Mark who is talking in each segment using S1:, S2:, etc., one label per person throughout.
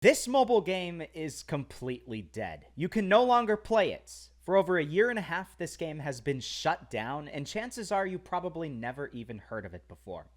S1: This mobile game is completely dead. You can no longer play it. For over a year and a half, this game has been shut down, and chances are you probably never even heard of it before.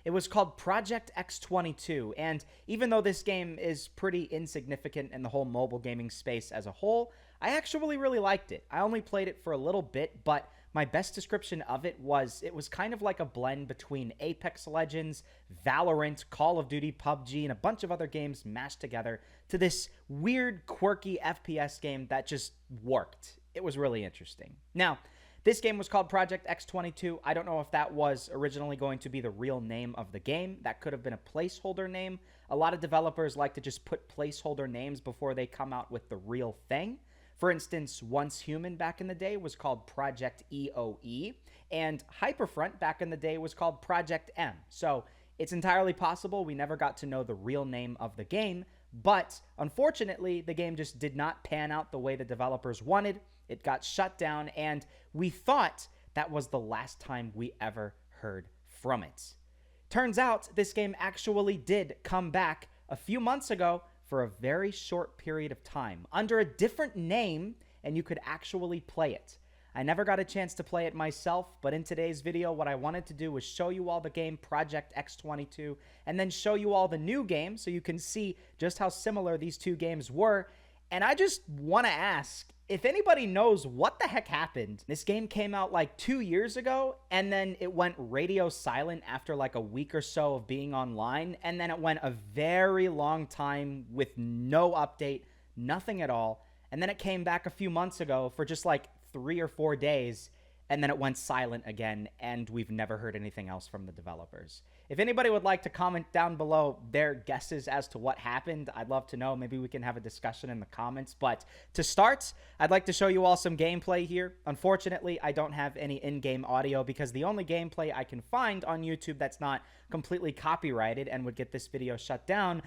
S1: It was called Project X22, and even though this game is pretty insignificant in the whole mobile gaming space as a whole, I actually really liked it. I only played it for a little bit, but my best description of it was kind of like a blend between Apex Legends, Valorant, Call of Duty, PUBG, and a bunch of other games mashed together to this weird, quirky FPS game that just worked. It was really interesting. Now, this game was called Project X22. I don't know if that was originally going to be the real name of the game. That could have been a placeholder name. A lot of developers like to just put placeholder names before they come out with the real thing. For instance, Once Human back in the day was called Project EOE, and Hyperfront back in the day was called Project M. So it's entirely possible we never got to know the real name of the game, but unfortunately, the game just did not pan out the way the developers wanted. It got shut down, and we thought that was the last time we ever heard from it. Turns out this game actually did come back a few months ago for a very short period of time under a different name, and you could actually play it. I never got a chance to play it myself, but in today's video, what I wanted to do was show you all the game Project X22 and then show you all the new game so you can see just how similar these two games were. And I just want to ask if anybody knows what the heck happened. This game came out like 2 years ago, and then it went radio silent after like a week or so of being online, and then it went a very long time with no update, nothing at all, and then it came back a few months ago for just like 3 or 4 days, and then it went silent again, and we've never heard anything else from the developers. If anybody would like to comment down below their guesses as to what happened, I'd love to know. Maybe we can have a discussion in the comments. But to start, I'd like to show you all some gameplay here. Unfortunately, I don't have any in-game audio because the only gameplay I can find on YouTube that's not completely copyrighted and would get this video shut down,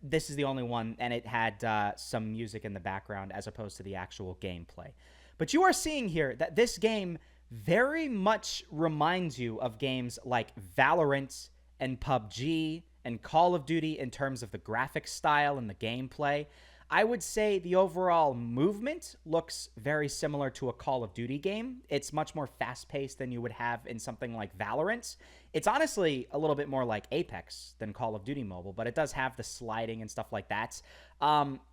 S1: this is the only one, and it had some music in the background as opposed to the actual gameplay. But you are seeing here that this game very much reminds you of games like Valorant and PUBG and Call of Duty in terms of the graphic style and the gameplay. I would say the overall movement looks very similar to a Call of Duty game. It's much more fast-paced than you would have in something like Valorant. It's honestly a little bit more like Apex than Call of Duty Mobile, but it does have the sliding and stuff like that.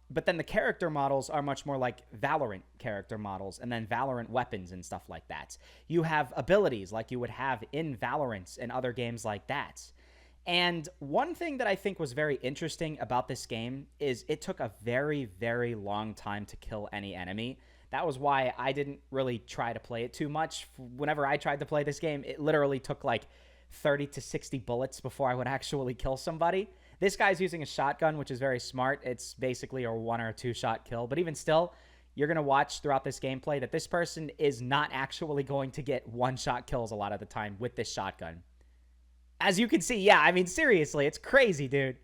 S1: But then the character models are much more like Valorant character models, and then Valorant weapons and stuff like that. You have abilities like you would have in Valorant and other games like that. And one thing that I think was very interesting about this game is it took a very, very long time to kill any enemy. That was why I didn't really try to play it too much. Whenever I tried to play this game, it literally took like 30 to 60 bullets before I would actually kill somebody. This guy's using a shotgun, which is very smart. It's basically a 1 or a 2 shot kill. But even still, you're going to watch throughout this gameplay that this person is not actually going to get 1-shot kills a lot of the time with this shotgun. As you can see, yeah, I mean, seriously, it's crazy, dude.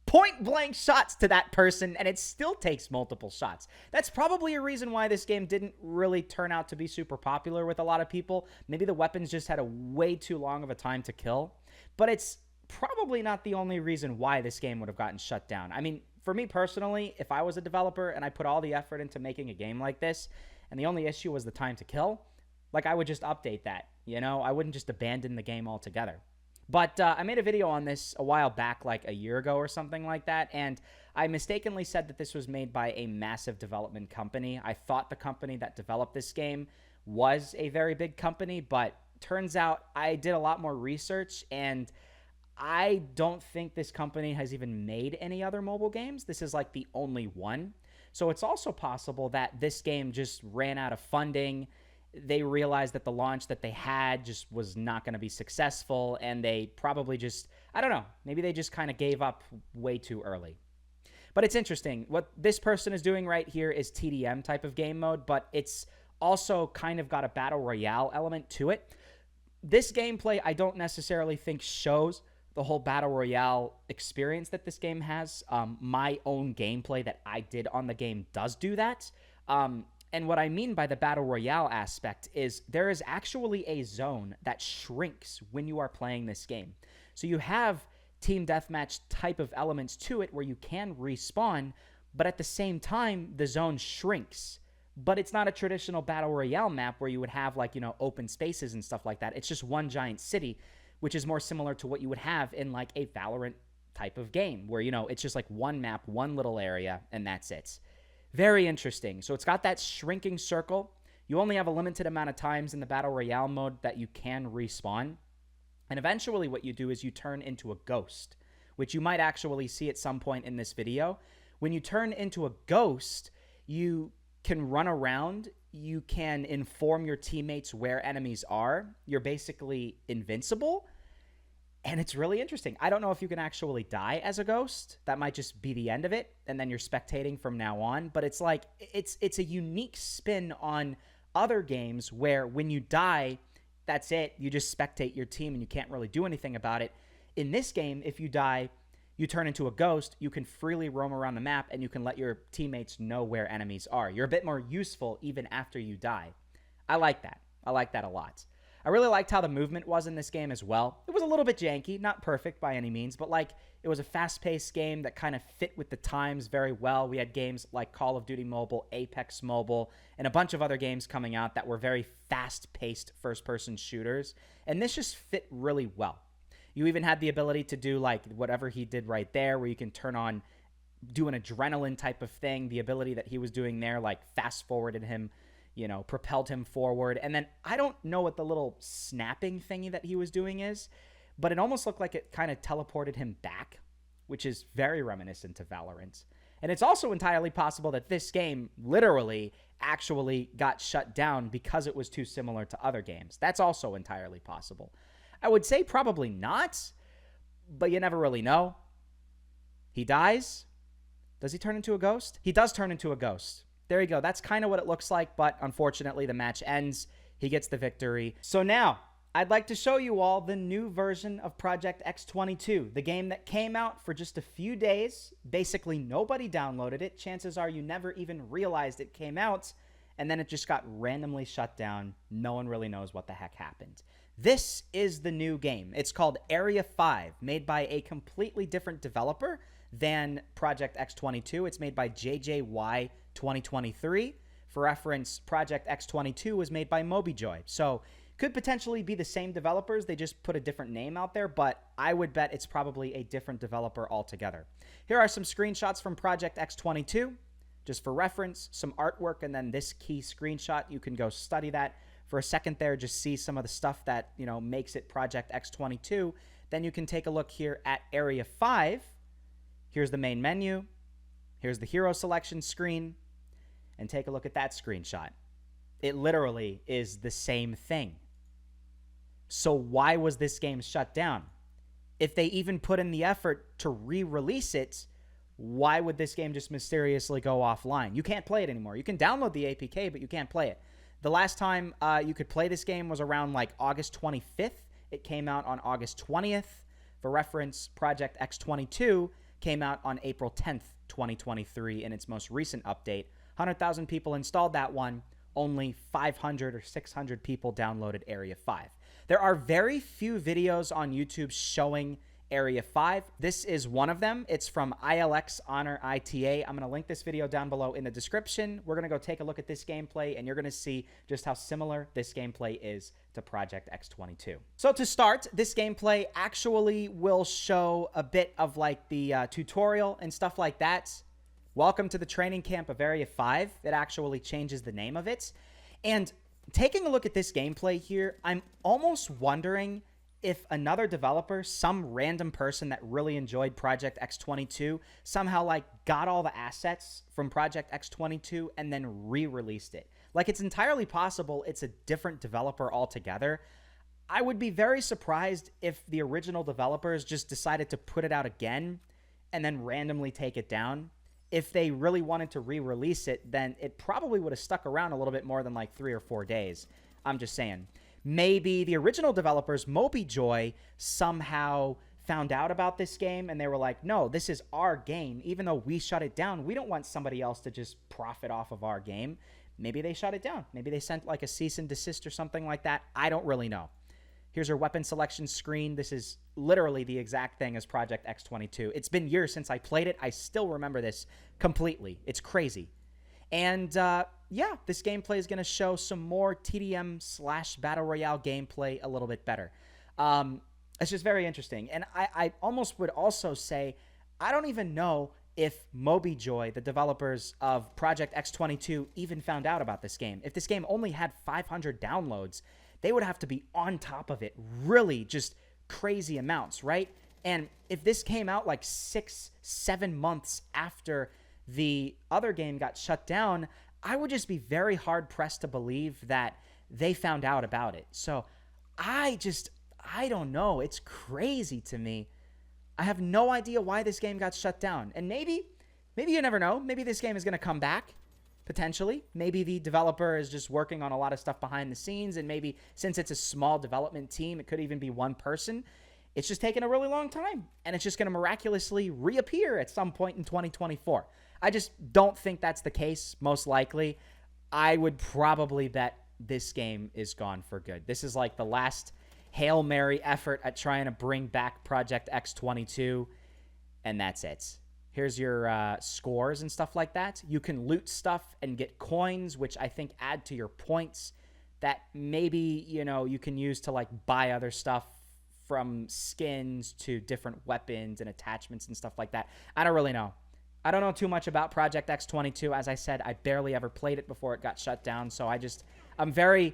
S1: Point-blank shots to that person, and it still takes multiple shots. That's probably a reason why this game didn't really turn out to be super popular with a lot of people. Maybe the weapons just had a way too long of a time to kill. But it's probably not the only reason why this game would have gotten shut down. I mean, for me personally, if I was a developer and I put all the effort into making a game like this, and the only issue was the time to kill, like, I would just update that, you know? I wouldn't just abandon the game altogether. But I made a video on this a while back, like a year ago or something like that, and I mistakenly said that this was made by a massive development company. I thought the company that developed this game was a very big company, but turns out I did a lot more research, and I don't think this company has even made any other mobile games. This is like the only one. So it's also possible that this game just ran out of funding. They realized that the launch that they had just was not going to be successful, and they probably just, I don't know, maybe they just kind of gave up way too early. But it's interesting. What this person is doing right here is TDM type of game mode, but it's also kind of got a battle royale element to it. This gameplay I don't necessarily think shows the whole battle royale experience that this game has. My own gameplay that I did on the game does do that. And what I mean by the battle royale aspect is there is actually a zone that shrinks when you are playing this game. So you have team deathmatch type of elements to it where you can respawn, but at the same time, the zone shrinks. But it's not a traditional battle royale map where you would have like, you know, open spaces and stuff like that. It's just one giant city, which is more similar to what you would have in like a Valorant type of game where, you know, it's just like one map, one little area, and that's it. Very interesting. So it's got that shrinking circle. You only have a limited amount of times in the battle royale mode that you can respawn. And eventually what you do is you turn into a ghost, which you might actually see at some point in this video. When you turn into a ghost, you can run around, you can inform your teammates where enemies are. You're basically invincible, and it's really interesting. I don't know if you can actually die as a ghost. That might just be the end of it, and then you're spectating from now on. But it's like, it's a unique spin on other games where when you die, that's it. You just spectate your team, and you can't really do anything about it. In this game, if you die, you turn into a ghost, you can freely roam around the map, and you can let your teammates know where enemies are. You're a bit more useful even after you die. I like that. I like that a lot. I really liked how the movement was in this game as well. It was a little bit janky, not perfect by any means, but like it was a fast-paced game that kind of fit with the times very well. We had games like Call of Duty Mobile, Apex Mobile, and a bunch of other games coming out that were very fast-paced first-person shooters, and this just fit really well. You even had the ability to do like whatever he did right there, where you can turn on, do an adrenaline type of thing. The ability that he was doing there, like fast forwarded him, you know, propelled him forward. And then I don't know what the little snapping thingy that he was doing is, but it almost looked like it kind of teleported him back, which is very reminiscent to Valorant. And it's also entirely possible that this game literally actually got shut down because it was too similar to other games. That's also entirely possible. I would say probably not, but you never really know. He dies. Does he turn into a ghost? He does turn into a ghost. There you go. That's kind of what it looks like, but unfortunately the match ends. He gets the victory. So now, I'd like to show you all the new version of Project X22, the game that came out for just a few days. Basically, nobody downloaded it. Chances are you never even realized it came out, and then it just got randomly shut down. No one really knows what the heck happened. This is the new game. It's called Area 5, made by a completely different developer than Project X22. It's made by JJY2023. For reference, Project X22 was made by MOBIJOY. So could potentially be the same developers. They just put a different name out there, but I would bet it's probably a different developer altogether. Here are some screenshots from Project X22. Just for reference, some artwork, and then this key screenshot. You can go study that for a second there, just see some of the stuff that, you know, makes it Project X22. Then you can take a look here at Area 5. Here's the main menu. Here's the hero selection screen. And take a look at that screenshot. It literally is the same thing. So why was this game shut down? If they even put in the effort to re-release it, why would this game just mysteriously go offline? You can't play it anymore. You can download the APK, but you can't play it. The last time you could play this game was around like August 25th. It came out on August 20th. For reference, Project X22 came out on April 10th, 2023 in its most recent update. 100,000 people installed that one. Only 500 or 600 people downloaded Area 5. There are very few videos on YouTube showing Area 5. This is one of them. It's from ILX Honor ITA. I'm going to link this video down below in the description. We're going to go take a look at this gameplay, and you're going to see just how similar this gameplay is to Project X22. So to start, this gameplay actually will show a bit of like the tutorial and stuff like that. Welcome to the training camp of Area 5. It actually changes the name of it. And taking a look at this gameplay here, I'm almost wondering if another developer, some random person that really enjoyed Project X22, somehow like got all the assets from Project X22 and then re-released it. Like, it's entirely possible it's a different developer altogether. I would be very surprised if the original developers just decided to put it out again and then randomly take it down. If they really wanted to re-release it, then it probably would have stuck around a little bit more than like 3 or 4 days. I'm just saying. Maybe the original developers, MOBIJOY, somehow found out about this game and they were like, no, this is our game. Even though we shut it down, we don't want somebody else to just profit off of our game. Maybe they shut it down. Maybe they sent like a cease and desist or something like that. I don't really know. Here's your weapon selection screen. This is literally the exact thing as Project X22. It's been years since I played it. I still remember this completely. It's crazy. And yeah, this gameplay is going to show some more TDM/Battle Royale gameplay a little bit better. It's just very interesting. And I almost would also say, I don't even know if MOBIJOY, the developers of Project X22, even found out about this game. If this game only had 500 downloads, they would have to be on top of it, really just crazy amounts, right? And if this came out like 6-7 months after the other game got shut down, I would just be very hard-pressed to believe that they found out about it. So I don't know. It's crazy to me. I have no idea why this game got shut down. And maybe you never know. Maybe this game is going to come back, potentially. Maybe the developer is just working on a lot of stuff behind the scenes, and maybe since it's a small development team, it could even be one person. It's just taking a really long time, and it's just going to miraculously reappear at some point in 2024. I just don't think that's the case, most likely. I would probably bet this game is gone for good. This is like the last Hail Mary effort at trying to bring back Project X22, and that's it. Here's your scores and stuff like that. You can loot stuff and get coins, which I think add to your points that maybe, you know, you can use to like buy other stuff, from skins to different weapons and attachments and stuff like that. I don't really know. I don't know too much about Project X22. As I said, I barely ever played it before it got shut down, so I'm very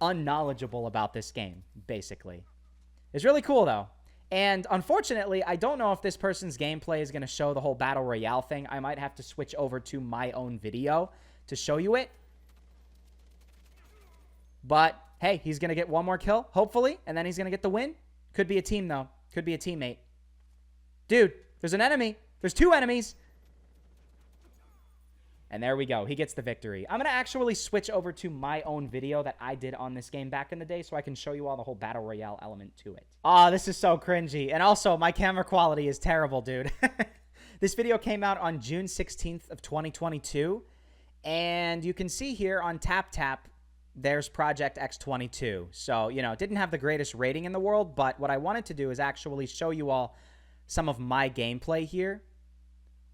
S1: unknowledgeable about this game, basically. It's really cool, though. And unfortunately, I don't know if this person's gameplay is going to show the whole Battle Royale thing. I might have to switch over to my own video to show you it. But, hey, he's going to get one more kill, hopefully, and then he's going to get the win. Could be a team, though. Could be a teammate. Dude, there's an enemy. There's two enemies. And there we go. He gets the victory. I'm going to actually switch over to my own video that I did on this game back in the day so I can show you all the whole Battle Royale element to it. Oh, this is so cringy. And also, my camera quality is terrible, dude. This video came out on June 16th of 2022. And you can see here on TapTap, there's Project X22. So, you know, it didn't have the greatest rating in the world, but what I wanted to do is actually show you all some of my gameplay here.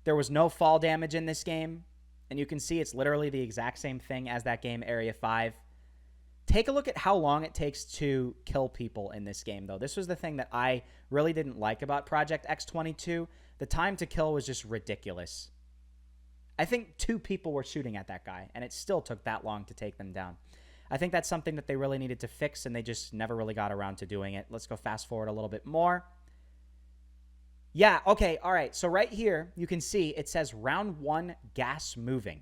S1: There was no fall damage in this game. And you can see it's literally the exact same thing as that game, Area 5. Take a look at how long it takes to kill people in this game, though. This was the thing that I really didn't like about Project X22. The time to kill was just ridiculous. I think 2 people were shooting at that guy, and it still took that long to take them down. I think that's something that they really needed to fix, and they just never really got around to doing it. Let's go fast forward a little bit more. Yeah, okay, all right. So right here, you can see it says round 1, gas moving.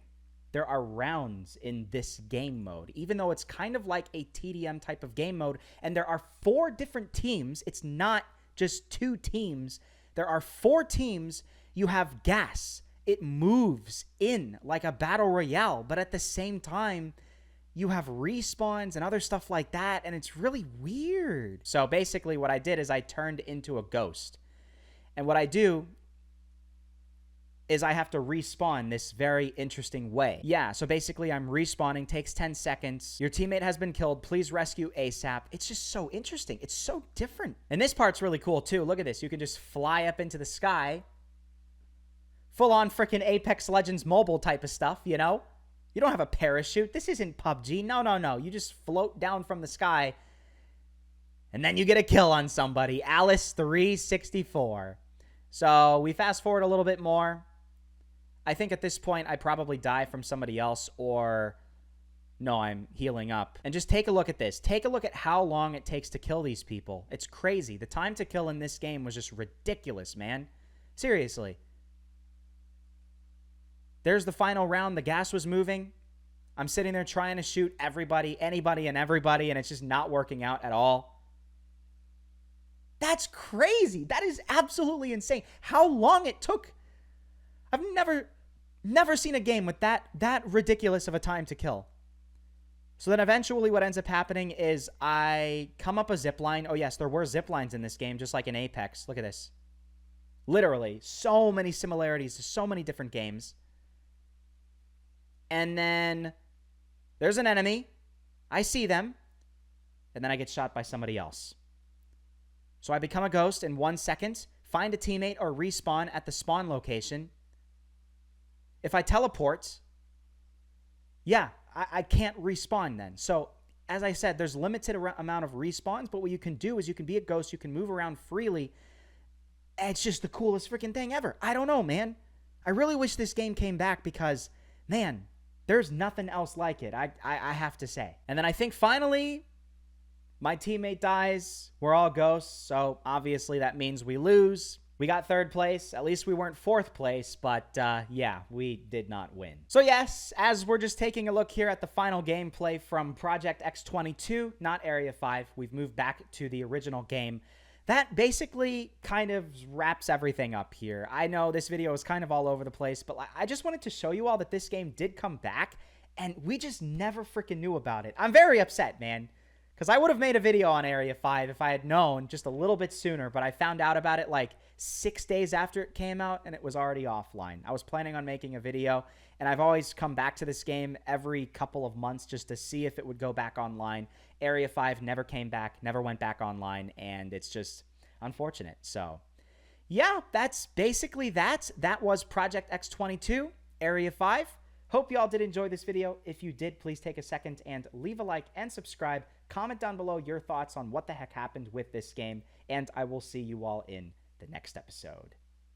S1: There are rounds in this game mode, even though it's kind of like a TDM type of game mode, and there are 4 different teams. It's not just 2 teams. There are 4 teams. You have gas. It moves in like a battle royale, but at the same time, you have respawns and other stuff like that, and it's really weird. So basically what I did is I turned into a ghost. And what I do is I have to respawn this very interesting way. Yeah, so basically I'm respawning, takes 10 seconds. Your teammate has been killed. Please rescue ASAP. It's just so interesting. It's so different. And this part's really cool too. Look at this. You can just fly up into the sky. Full on freaking Apex Legends mobile type of stuff, you know? You don't have a parachute. This isn't PUBG. No, no, no. You just float down from the sky. And then you get a kill on somebody. Alice364. So we fast forward a little bit more. I think at this point I probably die from somebody else, or no, I'm healing up. And just take a look at this. Take a look at how long it takes to kill these people. It's crazy. The time to kill in this game was just ridiculous, man. Seriously. There's the final round. The gas was moving. I'm sitting there trying to shoot everybody, anybody, and everybody, and it's just not working out at all. That's crazy. That is absolutely insane. How long it took. I've never seen a game with that ridiculous of a time to kill. So then eventually what ends up happening is I come up a zip line. Oh, yes, there were zip lines in this game, just like in Apex. Look at this. Literally, so many similarities to so many different games. And then there's an enemy. I see them. and then I get shot by somebody else. So I become a ghost in 1 second, find a teammate or respawn at the spawn location. If I teleport, yeah, I can't respawn then. So as I said, there's limited amount of respawns, but what you can do is you can be a ghost, you can move around freely. It's just the coolest freaking thing ever. I don't know, man. I really wish this game came back because, man, there's nothing else like it, I have to say. And then I think finally, my teammate dies. We're all ghosts, so obviously that means we lose. We got 3rd place. At least we weren't 4th place, but yeah, we did not win. So yes, as we're just taking a look here at the final gameplay from Project X22, not Area 5, we've moved back to the original game. That basically kind of wraps everything up here. I know this video is kind of all over the place, but I just wanted to show you all that this game did come back, and we just never freaking knew about it. I'm very upset, man, because I would have made a video on Area 5 if I had known just a little bit sooner, but I found out about it like 6 days after it came out, and it was already offline. I was planning on making a video, and I've always come back to this game every couple of months just to see if it would go back online. Area 5 never came back, never went back online, and it's just unfortunate. So, yeah, that's basically that. That was Project X22, Area 5. Hope you all did enjoy this video. If you did, please take a second and leave a like and subscribe. Comment down below your thoughts on what the heck happened with this game, and I will see you all in the next episode.